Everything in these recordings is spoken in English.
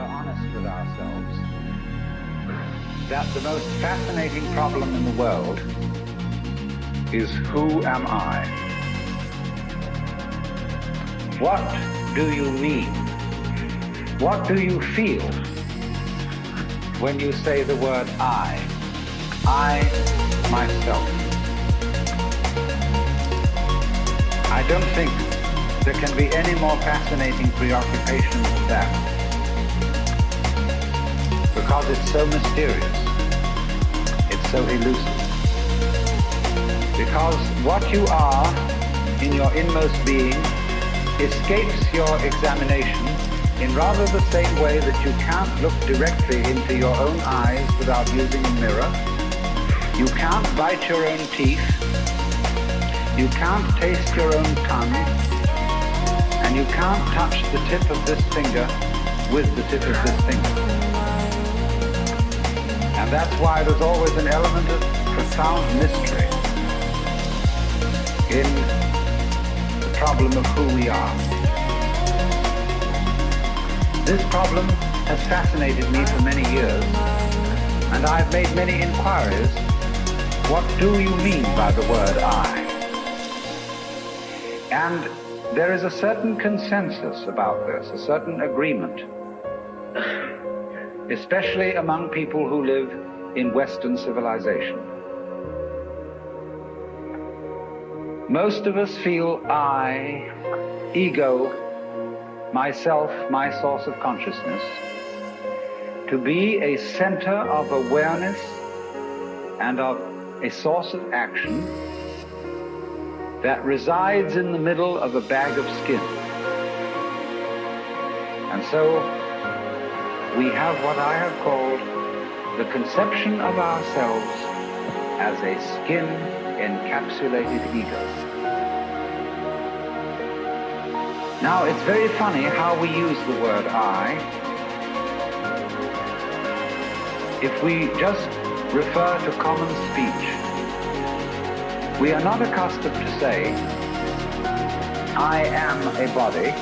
honest with ourselves that the most fascinating problem in the world is, who am I? What do you mean? What do you feel when you say the word I? I, myself. I don't think there can be any more fascinating preoccupation than that, because it's so mysterious, it's so elusive. Because what you are in your inmost being escapes your examination in rather the same way that you can't look directly into your own eyes without using a mirror. You can't bite your own teeth. You can't taste your own tongue. And you can't touch the tip of this finger with the tip of this finger. And that's why there's always an element of profound mystery in the problem of who we are. This problem has fascinated me for many years, and I've made many inquiries. What do you mean by the word I? And there is a certain consensus about this, a certain agreement, especially among people who live in Western civilization. Most of us feel I, ego, myself, my source of consciousness, to be a center of awareness and of a source of action that resides in the middle of a bag of skin. And so we have what I have called the conception of ourselves as a skin-encapsulated ego. Now, it's very funny how we use the word I. If we just refer to common speech, we are not accustomed to say, I am a body.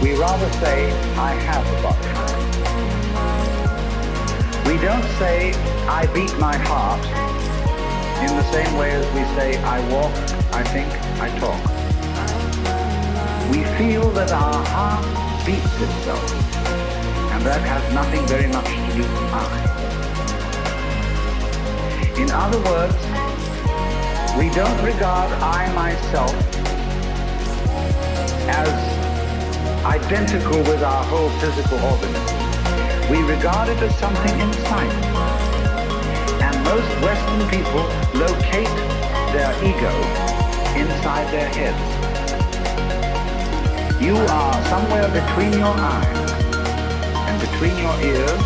We rather say, I have a body. We don't say, I beat my heart, in the same way as we say, I walk, I think, I talk. We feel that our heart beats itself, and that has nothing very much to do with I. In other words, we don't regard I myself as identical with our whole physical organism. We regard it as something inside. And most Western people locate their ego inside their heads. You are somewhere between your eyes and between your ears,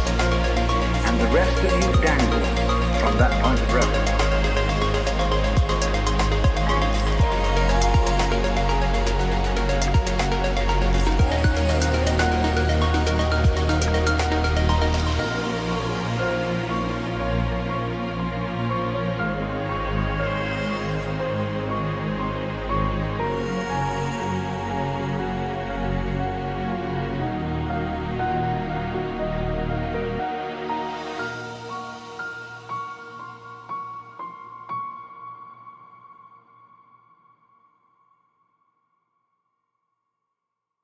and the rest of you dangle from that point of reference.